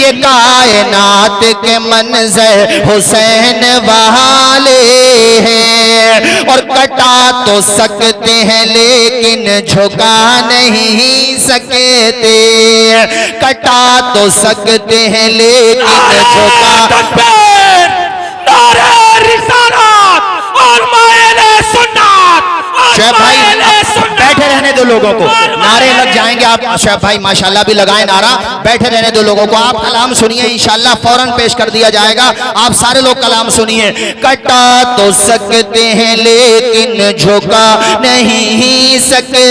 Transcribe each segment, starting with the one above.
ये कायनात के मंजर हुसैन वाले हैं। और कटा तो सकते हैं लेकिन झुका नहीं सकते, कटा तो सकते हैं लेकिन झुका। शोएब भाई बैठे रहने दो लोगों को, नारे लग जाएंगे। आप शोएब भाई माशाल्लाह भी लगाएं नारा, बैठे रहने दो लोगों को। आप कलाम सुनिए, इंशाल्लाह फौरन पेश कर दिया जाएगा। आप सारे लोग कलाम सुनिए। कटा तो सकते हैं लेकिन झुका नहीं सकते,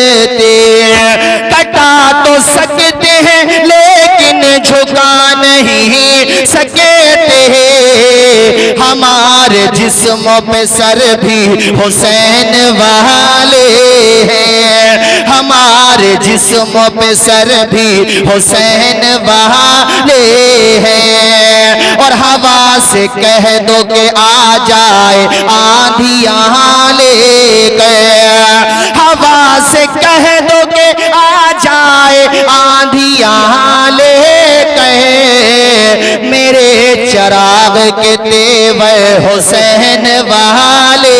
कटा तो सकते हैं लेकिन झुका नहीं सकते। हमारे जिस्मों पे सर भी हुसैन वाले हैं, हमारे जिस्मों पे सर भी हुसैन वाले हैं। और हवा से कह दो कि आ जाए आंधियां लेकर, हवा से कह दो कि आ जाए आंधियां लेकर। मेरे चराग के तेवर हुसैन वाले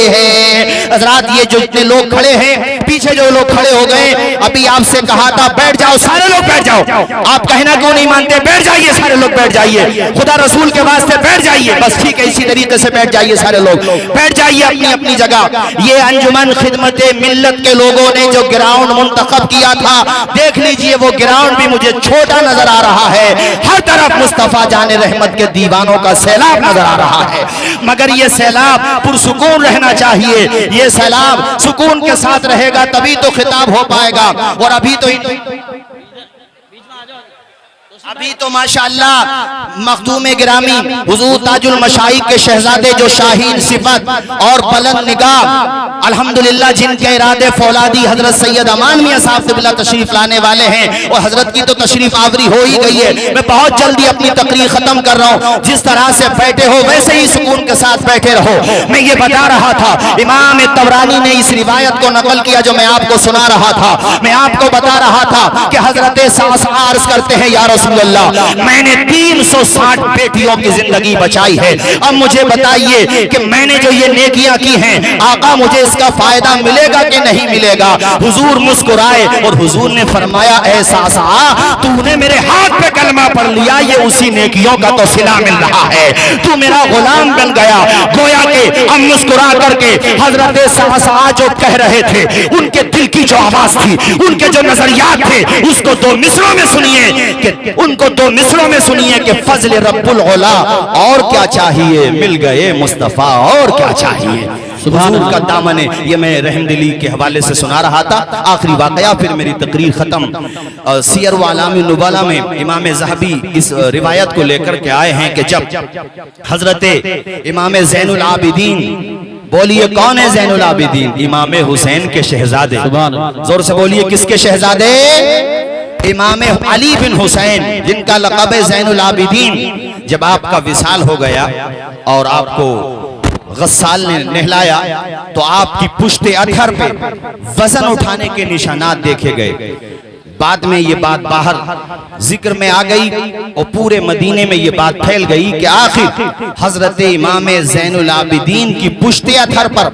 हैं। हज़रात ये जो इतने लोग खड़े हैं, पीछे जो लोग खड़े हो गए, अभी आपसे कहा था बैठ जाओ, सारे लोग बैठ जाओ। आप कहना क्यों नहीं मानते? बैठ जाइए, सारे लोग बैठ जाइए, खुदा रसूल के वास्ते बैठ जाइए। बस ठीक है, इसी तरीके से बैठ जाइए, सारे लोग बैठ जाइए अपनी अपनी जगह। ये अंजुमन खिदमते मिल्लत के लोगों ने जो ग्राउंड मुंतखब किया था, देख लीजिए वो ग्राउंड भी मुझे छोटा नजर आ रहा है। हर तरफ मुस्तफा जाने रहमत के दीवानों का सैलाब नजर आ रहा है, मगर ये सैलाब पुरसुकून रहना चाहिए। ये सैलाब सुकून के साथ रहेगा तभी तो खिताब हो पाएगा। और अभी तो माशाअल्लाह मखदूम गिरामी हुजूर ताजुल मशाइख के शहजादे जो शाहीन सिफत और बुलंद निगाह अल्हम्दुलिल्लाह जिनके इरादे फौलादी हजरत सैयद अमान मियां साहब क़िबला तशरीफ लाने वाले हैं, और हजरत की तो तशरीफ आवरी हो ही गई है। मैं बहुत जल्दी अपनी तकरीर खत्म कर रहा हूँ। जिस तरह से बैठे हो वैसे ही सुकून के साथ बैठे रहो। मैं ये बता रहा था, इमाम तबरानी ने इस रिवायत को नकल किया जो मैं आपको सुना रहा था। मैं आपको बता रहा था कि हजरत सास अर्ज करते हैं, या रसूल अल्लाह, मैंने 360 बेटियों की जिंदगी बचाई है। अब मुझे बताइए कि मैंने जो ये नेकियां की हैं, आका मुझे इसका फायदा मिलेगा कि नहीं मिलेगा? हुजूर मुस्कुराए और हुजूर ने फरमाया, ऐसा तूने मेरे हाथ पे कलमा पढ़ लिया, ये उसी नेकियों का तो सिला मिल रहा है। तू मेरा गुलाम बन गया। गोया के हम मुस्कुरा करके हजरत सासा जो कह रहे थे, उनके दिल की जो आवाज थी, उनके जो नजरियात थे, उसको 2 मिसरों में सुनिए कि उनको 2 मिसरों में सुनिए कि फजल रब्बुल औला, और क्या चाहिए, मिल गए मुस्तफा, और क्या चाहिए। हुजूर का दामन है। ये मैं रहमदिली के हवाले से सुना रहा था। आखिरी वाकया, फिर मेरी तकरीर खत्म। सियर व आलामी नुबला में इमाम ज़हबी इस रिवायत को लेकर के आए हैं कि जब हजरत इमाम ज़ैनुल आबिदीन, बोलिए कौन है ज़ैनुल आबिदीन? इमाम हुसैन के शहजादे। जोर से बोलिए, किसके शहजादे? इमाम अली बिन हुसैन, जिनका लक़ब है ज़ैनुल आबिदीन। जब आपका विसाल हो गया और आपको गस्साल ने नहलाया तो आपकी पुश्ते अधर पे वजन उठाने के निशानात देखे गए। बाद में ये बात बाहर जिक्र में आ गई और पूरे मदीने में ये बात फैल गई कि आखिर हजरत इमाम ज़ैनुल आबिदीन की पुश्ते अधर पर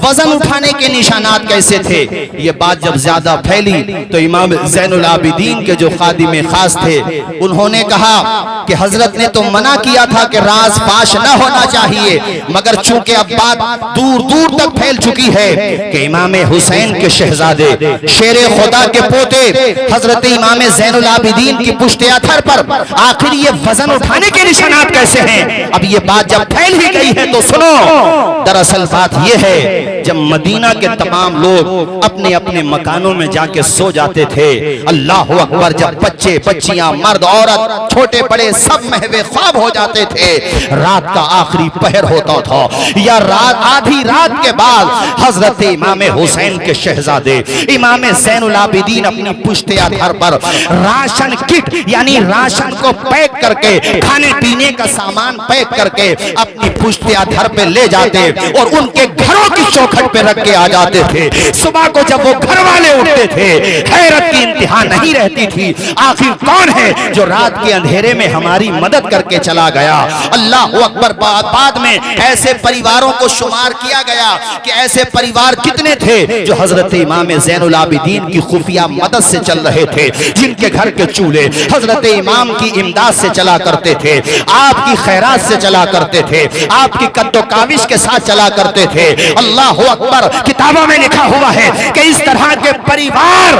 वजन उठाने के निशानात कैसे थे। ये बात जब ज्यादा फैली तो इमाम ज़ैनुल आबिदीन के जो खादिम खास थे, उन्होंने कहा कि हजरत ने तो मना किया था कि राज फाश न होना चाहिए, मगर चूंकि अब बात दूर दूर तक फैल चुकी है कि इमाम हुसैन के शहजादे, शेरे खुदा के पोते हजरत इमाम ज़ैनुल आबिदीन की पुश्ते अथर पर आखिर ये वजन उठाने के निशानात कैसे हैं। अब ये बात जब फैल ही गई है तो सुनो, दरअसल बात ये है, जब मदीना के तमाम लोग अपने अपने मकानों में जाके सो जाते थे, अल्लाह अकबर, जब बच्चे बच्चियां मर्द औरत छोटे बड़े सब महवे ख्वाब हो जाते थे, रात का आखिरी पहर होता था या रात आधी रात के बाद हजरत इमाम हुसैन के शहजादे इमाम ज़ैनुल आबिदीन अपनी पुश्ते आधार पर राशन किट यानी राशन को पैक करके, खाने पीने का सामान पैक करके अपनी पुश्ते आधार पे ले जाते और उनके घरों की चौखट चौखट पे रख के आ जाते थे। सुबह को जब वो घर वाले उठते थे, हैरत की इंतहा नहीं रहती थी, आखिर कौन है जो रात के अंधेरे में हमारी मदद करके चला गया। अल्लाह अकबर। बाद में ऐसे परिवारों को शुमार किया गया कि ऐसे परिवार कितने थे जो हजरत इमाम ज़ैनुल आबिदीन की खुफिया मदद से चल रहे थे, जिनके घर के चूल्हे हजरत इमाम की इमदाद से चला करते थे, आपकी खैरात से चला करते थे, आपकी कद्दो काविश के साथ चला करते थे। अल्लाह अकबर। किताबों में लिखा हुआ है कि इस तरह के परिवार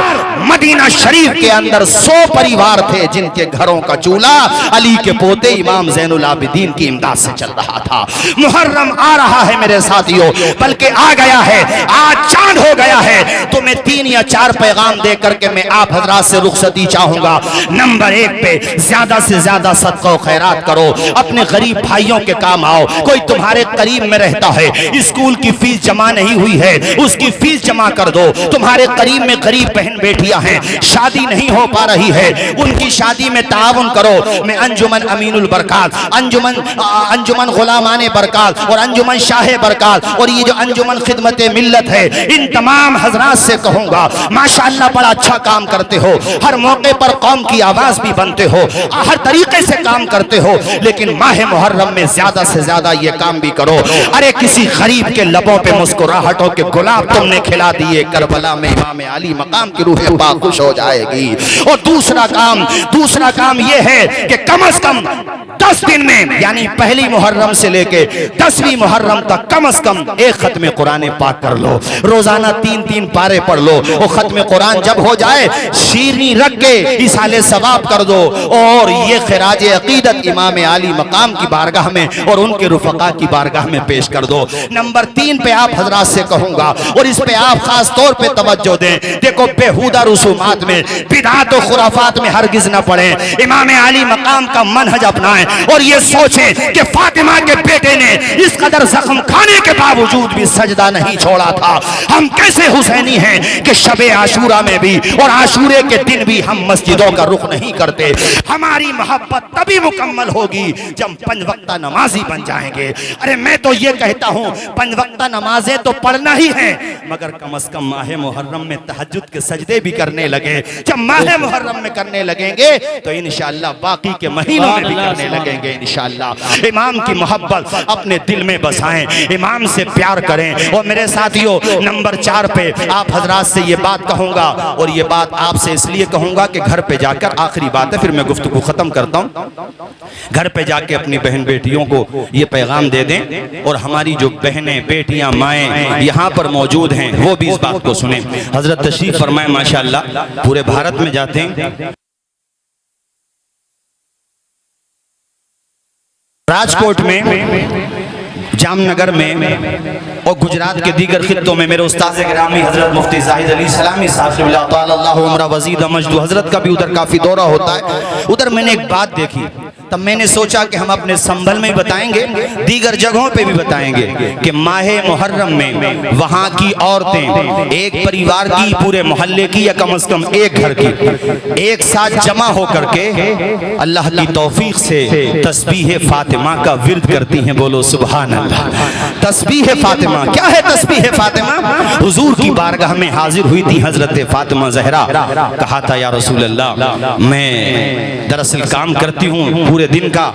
मदीना शरीफ के अंदर 100 परिवार थे जिनके घरों का चूल्हा अली के पोते इमाम ज़ैनुल आबिदीन की इमदाद से चल रहा था। मुहर्रम आ रहा है मेरे साथियों, बल्कि आ गया है, आज चांद हो गया है। तो मैं 3 या 4 पैगाम दे करके मैं आप हजरात से रुखसती चाहूंगा। नंबर 1 पे ज्यादा से ज्यादा सदका खैरात करो, अपने गरीब भाइयों के काम आओ। कोई तुम्हारे करीब में रहता है, स्कूल की फीस जमा नहीं हुई है, उसकी फीस जमा कर दो। तुम्हारे करीब में गरीब बहन बेटियां हैं, शादी नहीं हो पा रही है, उनकी शादी में ताउन करो। मैं अंजुमन अमीनुल बरकात, अंजुमन गुलामाने बरकात और अंजुमन शाह बरकात और ये जो अंजुमन खिदमत मिल्लत है, इन तमाम हजरात से कहूंगा माशाअल्लाह बड़ा अच्छा काम करते हो, हर मौके पर कौम की आवाज भी बनते हो, हर तरीके से काम करते हो, लेकिन माह मुहर्रम में ज्यादा से ज्यादा ये काम भी करो। अरे किसी गरीब के लबों पे मुस्कुराहटों के गुलाब तुमने खिला दिए, करबला में इमाम अली मकाम की रूह पाक खुश हो जाएगी। और दूसरा काम ये है कि कम से कम 10 दिन में, यानी पहली मुहर्रम से लेके 10वीं मुहर्रम तक कम से कम एक खत्म कुरान पाक कर लो, रोजाना 3-3 पारे पढ़ लो। और खत्म कुरान जब हो जाए शीरनी रख के इसाले सवाब कर दो और ये खिराज अकीदत इमाम आली मकाम की बारगाह में और उनके रुफका की बारगाह में पेश कर दो। नंबर 3 पे आप हजरात से कहूंगा और इस पे आप खास तौर पे तवज्जो दें। देखो बेहुदा रसूमात में, बिदअत और खुराफात में हरगिज न पड़े, इमाम आली मकाम का मनहज अपनाएं और ये सोचें कि फातिमा के बेटे ने इस कदर जख्म खाने के बावजूद भी सजदा नहीं छोड़ा था। हम कैसे हुसैनी हैं कि शबे आशूरा में भी और आशूरे के दिन भी हम मस्जिदों का रुख नहीं करते। हमारी मोहब्बत तभी मुकम्मल होगी जब 5 वक्ता नमाजी बन जाएंगे। अरे मैं तो ये कहता हूँ 5 वक्ता नमाजें तो पढ़ना ही है, मगर कम से कम माह मुहर्रम में तहज्जुद के सजदे भी करने लगे। जब माह मुहर्रम में करने लगेंगे तो इंशाअल्लाह बाकी के महीनों में भी करने लगेंगे इंशाअल्लाह। इमाम की मोहब्बत अपने दिल में बसाएं, इमाम से प्यार करें। और मेरे साथियों नंबर 4 पे आप हजरात से ये बात कहूंगा और ये बात आपसे इसलिए कहूंगा कि घर पे जाकर, आखिरी बात है फिर मैं गुफ्तगू खत्म करता हूँ, घर पे जाके अपनी बहन बेटियों को ये पैगाम दे दें और हमारी जो बहनें बेटियां माएँ यहाँ पर मौजूद हैं वो भी इस बात को सुने। हजरत तशरीफ फरमाए, माशाअल्लाह पूरे भारत में जाते हैं, राजकोट में, जामनगर में और गुजरात के दीगर खित्तों में मेरे उस्ताद गिरामी हजरत मुफ्ती जाहिद अली सलामी साहब वजीद मजदू हजरत का भी उधर काफी दौरा होता है। उधर मैंने एक बात देखी, तब मैंने सोचा कि हम अपने संभल में बताएंगे, दीगर जगहों पे भी बताएंगे कि माह मुहर्रम में वहां की औरतें एक परिवार की, पूरे मोहल्ले की या कम से कम एक घर की एक साथ जमा होकर के अल्लाह की तौफीक से तस्बीह फातिमा का विर्द करती हैं। बोलो सुभान अल्लाह। तस्बीह फातिमा क्या है? तस्बीह फातिमा हुजूर की बारगाह में हाजिर हुई थी हजरत फातिमा ज़हरा, कहा था या रसूल अल्लाह मैं दरअसल काम करती हूँ पूरे दिन का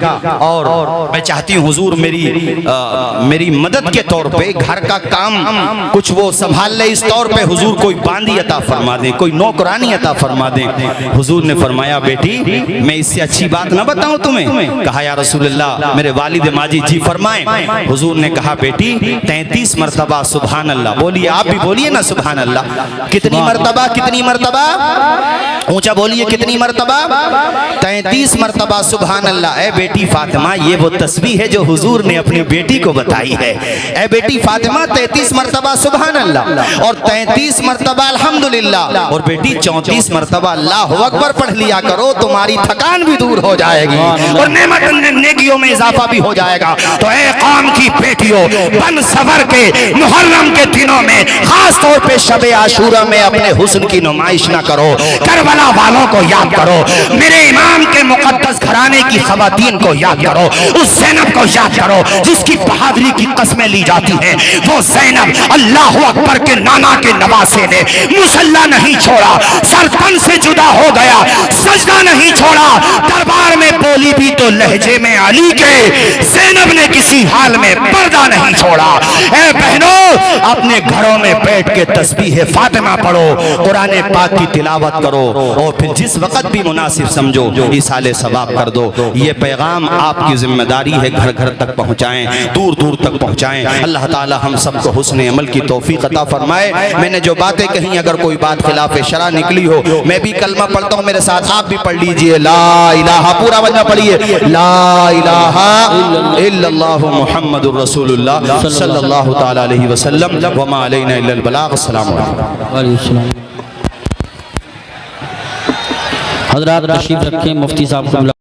और मैं चाहती हूँ हुजूर मेरी मदद के तौर पे घर का काम कुछ वो संभाल ले, इस तौर पे हुजूर कोई बांदी अता फरमा दें, कोई नौकरानी अता फरमा दें। हुजूर ने फरमाया बेटी मैं इससे अच्छी बात ना बताऊं तुम्हें? कहा या रसूल अल्लाह मेरे वालिद माजी जी फरमाएं। हुजूर ने कहा बेटी 33 मरतबा सुभान अल्लाह। बोलिए, आप भी बोलिए ना सुभान अल्लाह। कितनी मरतबा? कितनी मरतबा? ऊंचा बोलिए, कितनी मरतबा? 33 मरतबा सुभान अल्लाह। ए बेटी फातिमा ये वो तस्बीह है जो हुजूर ने अपनी बेटी को बताई है। ए बेटी फातिमा 33 मरतबा सुभान अल्लाह और 33 मरतबा अल्हम्दुलिल्लाह और बेटी 34 मरतबा अल्लाहु अकबर पढ़ लिया करो, तुम्हारी थकान भी दूर हो जाएगी और नेमत नेकियों में इजाफा भी हो जाएगा। तो ए कौम आदम की बेटियों, बन सवर के मुहर्रम के दिनों में खास तौर पे शबे आशूरा में अपने हुस्न की नुमाइश ना करो। करबला वालों को याद करो, मेरे इमाम के मुकद्दस घराने की खवातीन को याद करो, उस ज़ैनब को याद करो जिसकी बहादुरी की कस्में ली जाती हैं। वो ज़ैनब अल्लाह अकबर के नाना के नवासे ने मुसल्ला नहीं छोड़ा, सरतन से जुदा हो गया, सजदा नहीं छोड़ा, दरबार में बोली भी तो लहजे में अली के। ज़ैनब ने किसी हाल में पर्दा नहीं छोड़ा। ए बहनों, अपने घरों में बैठ के तस्बीह फातिमा पढ़ो, कुरान पाक की तिलावत करो और फिर जिस वक्त भी मुनासिब समझो इसाले सवाब कर दो। ये पैगाम आपकी जिम्मेदारी है, घर घर तक पहुँचाएं, दूर दूर तक पहुँचाएं। अल्लाह ताला हम सबको हुस्न अमल की तौफीक अता फरमाए। मैंने जो बातें कही, अगर कोई बात खिलाफ शरा निकली हो, मैं भी कलमा पढ़ता हूँ, मेरे साथ आप भी पढ़ लीजिए। ला इलाहा, पूरा वजह पढ़िए, ला इलाहा इल्लल्लाहु मुहम्मदुर रसूलुल्लाह सल्लल्लाहु ताला अलैहि वसल्लम व मा अलैना इल्लल बलाग। अस्सलामु अलैकुम। हज़रात तशरीफ रखें, मुफ्ती साहब को